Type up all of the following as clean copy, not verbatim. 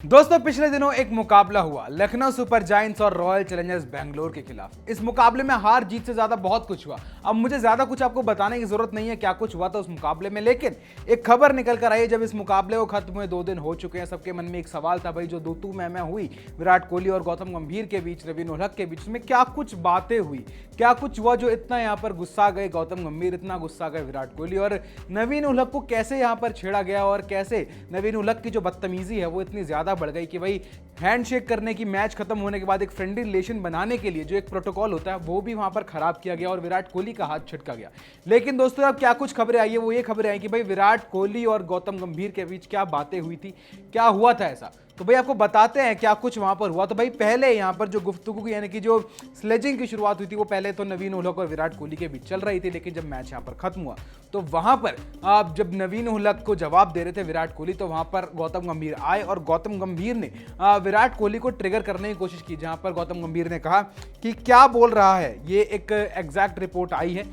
दोस्तों पिछले दिनों एक मुकाबला हुआ लखनऊ सुपर जायंट्स और रॉयल चैलेंजर्स बेंगलोर के खिलाफ। इस मुकाबले में हार जीत से ज्यादा बहुत कुछ हुआ। अब मुझे ज्यादा कुछ आपको बताने की जरूरत नहीं है क्या कुछ हुआ था उस मुकाबले में, लेकिन एक खबर निकल कर आई है जब इस मुकाबले को खत्म हुए 2 दिन हो चुके हैं। सबके मन में एक सवाल था भाई, जो दो तू मैं हुई विराट कोहली और गौतम गंभीर के बीच, नवीन उलहक के बीच में क्या कुछ बातें हुई, क्या कुछ हुआ जो इतना यहाँ पर गुस्सा गए गौतम गंभीर, इतना गुस्सा गए विराट कोहली, और नवीन उलहक को कैसे यहाँ पर छेड़ा गया और कैसे नवीन उलहक की जो बदतमीजी है वो इतनी ज्यादा बढ़ गई कि भाई हैंडशेक करने की, मैच खत्म होने के बाद एक फ्रेंडली रिलेशन बनाने के लिए जो एक प्रोटोकॉल होता है वो भी वहां पर खराब किया गया और विराट कोहली का हाथ छिटका गया। लेकिन दोस्तों अब क्या कुछ खबरें आई है, वो ये खबरें आई कि भाई विराट कोहली और गौतम गंभीर के बीच क्या बातें हुई थी, क्या हुआ था ऐसा। तो भाई आपको बताते हैं क्या कुछ वहां पर हुआ। तो भाई पहले यहां पर जो गुफ्तगू की यानी कि जो स्लेजिंग की शुरुआत हुई थी वो पहले तो नवीन उलहक और विराट कोहली के बीच चल रही थी, लेकिन जब मैच यहां पर खत्म हुआ तो वहां पर जब नवीन उलहक को जवाब दे रहे थे विराट कोहली, तो वहां पर गौतम गंभीर आए और गौतम गंभीर ने विराट कोहली को ट्रिगर करने की कोशिश की, जहां पर गौतम गंभीर ने कहा कि क्या बोल रहा है, ये एक एग्जैक्ट रिपोर्ट आई है,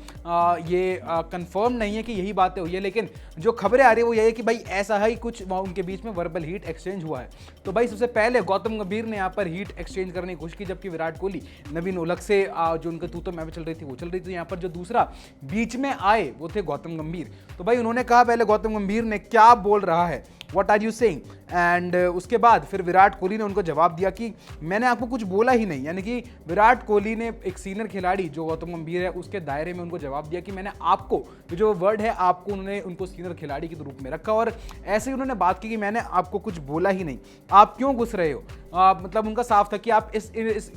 ये कंफर्म नहीं है कि यही बातें हुई है, लेकिन जो खबरें आ रही है वो यही है कि भाई ऐसा ही कुछ उनके बीच में वर्बल हीट एक्सचेंज हुआ है। तो भाई सबसे पहले गौतम गंभीर ने यहाँ पर हीट एक्सचेंज करने की कोशिश की, जबकि विराट कोहली नवीन उलहक से जो उनका तू तो मैं चल रही थी वो चल रही थी। यहाँ पर जो दूसरा बीच में आए वो थे गौतम गंभीर। तो भाई उन्होंने कहा पहले गौतम गंभीर ने क्या बोल रहा है, what are you saying, and उसके बाद फिर विराट कोहली ने उनको जवाब दिया कि मैंने आपको कुछ बोला ही नहीं। यानी कि विराट कोहली ने एक सीनियर खिलाड़ी जो गौतम गंभीर है उसके दायरे में उनको जवाब दिया कि मैंने आपको, जो वर्ड है आपको, उन्होंने उनको सीनियर खिलाड़ी के रूप में रखा और ऐसे ही उन्होंने बात की कि मैंने आपको कुछ बोला ही नहीं, आप क्यों घुस रहे हो। मतलब उनका साफ था कि आप इस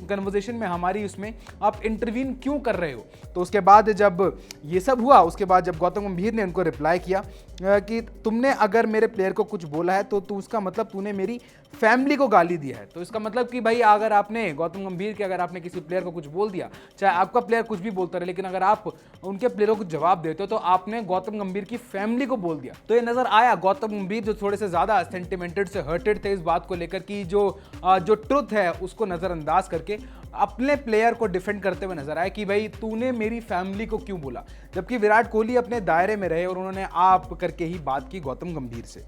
कन्वर्सेशन में, हमारी उसमें आप इंटरवीन क्यों कर रहे हो। तो उसके बाद जब ये सब हुआ, उसके बाद जब गौतम गंभीर ने उनको रिप्लाई किया कि तुमने अगर मेरे प्लेयर को कुछ बोला है तो उसका मतलब तूने मेरी फैमिली को गाली दिया है। तो इसका मतलब कि भाई अगर आपने गौतम गंभीर के, अगर आपने किसी प्लेयर को कुछ बोल दिया, चाहे आपका प्लेयर कुछ भी बोलता रहे, लेकिन अगर आप उनके प्लेयरों को जवाब देते हो तो आपने गौतम गंभीर की फैमिली को बोल दिया। तो ये नजर आया गौतम गंभीर जो थोड़े से ज्यादा सेंटिमेंटेड से हर्टेड थे इस बात को लेकर कि जो ट्रुथ है उसको नजरअंदाज करके अपने प्लेयर को डिफेंड करते हुए नजर आए कि भाई तूने मेरी फैमिली को क्यों बोला, जबकि विराट कोहली अपने दायरे में रहे और उन्होंने आप करके ही बात की गौतम गंभीर से।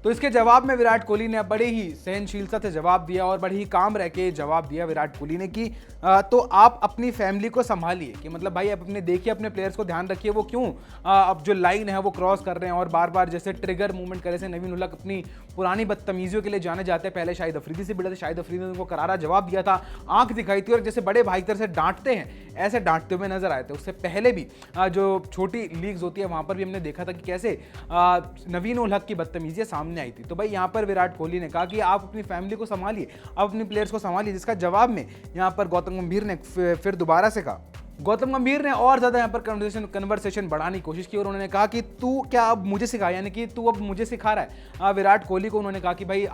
तो इसके जवाब में विराट कोहली ने बड़े ही सहनशीलता से जवाब दिया और बड़े ही काम रह के जवाब दिया विराट कोहली ने कि तो आप अपनी फैमिली को संभालिए, कि मतलब भाई आप अपने देखिए, अपने प्लेयर्स को ध्यान रखिए, वो क्यों अब जो लाइन है वो क्रॉस कर रहे हैं और बार बार जैसे ट्रिगर मूवमेंट करे से नवीन उलहक अपनी पुरानी बदतमीजियों के लिए जाने जाते हैं। पहले शाहिद अफरीदी से भिड़े थे, शाहिद अफरीदी ने उनको करारा जवाब दिया था, आंख दिखाई थी और जैसे बड़े भाई तरह से डांटते हैं ऐसे डांटते हुए नजर आए थे। उससे पहले भी जो छोटी लीग्स होती है वहां पर भी हमने देखा था कि कैसे नवीन उलहक की बदतमीजियां सामने आई थी। तो भाई यहाँ पर विराट कोहली ने कहा कि आप अपनी फैमिली को संभालिए, आप अपने प्लेयर्स को संभालिए, जिसका जवाब में यहाँ पर गौतम गंभीर ने फिर दोबारा से कहा। गौतम गंभीर ने और ज्यादा यहाँ पर कन्वर्सेशन बढ़ाने की कोशिश की और उन्होंने कहा कि तू क्या अब मुझे सिखा, यानी कि तू अब मुझे सिखा रहा है। विराट कोहली को उन्होंने कहा कि भाई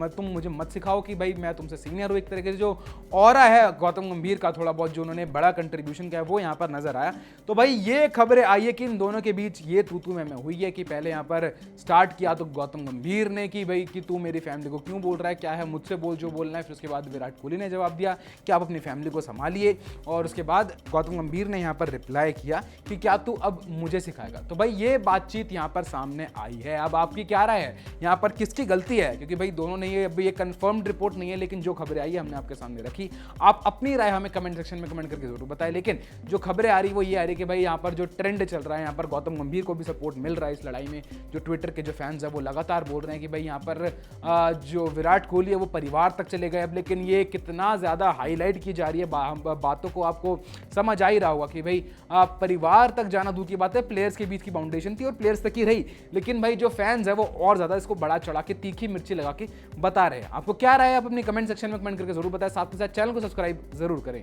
तुम मुझे मत सिखाओ कि भाई मैं तुमसे सीनियर हूँ। एक तरीके से जो ऑरा है गौतम गंभीर का, थोड़ा बहुत जो उन्होंने बड़ा कंट्रीब्यूशन किया है वो यहाँ पर नजर आया। तो भाई ये खबरें आई है कि इन दोनों के बीच ये तू मैं हुई है कि पहले यहाँ पर स्टार्ट किया तो गौतम गंभीर ने कि भाई कि तू मेरी फैमिली को क्यों बोल रहा है, क्या है, मुझसे बोल जो बोलना है। फिर उसके बाद विराट कोहली ने जवाब दिया कि आप अपनी फैमिली को संभालिए और उसके बाद गौतम गंभीर ने यहाँ पर रिप्लाई किया कि क्या तू अब मुझे सिखाएगा। तो भाई ये बातचीत यहाँ पर सामने आई है। अब आपकी क्या राय है यहाँ पर, किसकी गलती है, क्योंकि भाई दोनों ने ये कंफर्म्ड रिपोर्ट नहीं है, लेकिन जो खबरें आई है हमने आपके सामने रखी। आप अपनी राय हमें कमेंट सेक्शन में कमेंट करके जरूर बताएं। लेकिन जो खबरें आ रही वो ये आ रही कि भाई यहाँ पर जो ट्रेंड चल रहा है, यहाँ पर गौतम गंभीर को भी सपोर्ट मिल रहा है इस लड़ाई में। जो ट्विटर के जो फैंस है वो लगातार बोल रहे हैं कि भाई यहाँ पर जो विराट कोहली है वो परिवार तक चले गए अब। लेकिन ये कितना ज्यादा हाईलाइट की जा रही है बातों को, आपको समझ आ ही रहा होगा कि भाई परिवार तक जाना दूर की बात है, प्लेयर्स के बीच की बाउंडेशन थी और प्लेयर्स तक ही रही। लेकिन भाई जो फैंस है वो और ज्यादा इसको बड़ा चढ़ा के, तीखी मिर्ची लगा के बता रहे हैं। आपको क्या राय है, आप अपनी कमेंट सेक्शन में कमेंट करके जरूर बताएं। साथ ही साथ चैनल को सब्सक्राइब जरूर करें।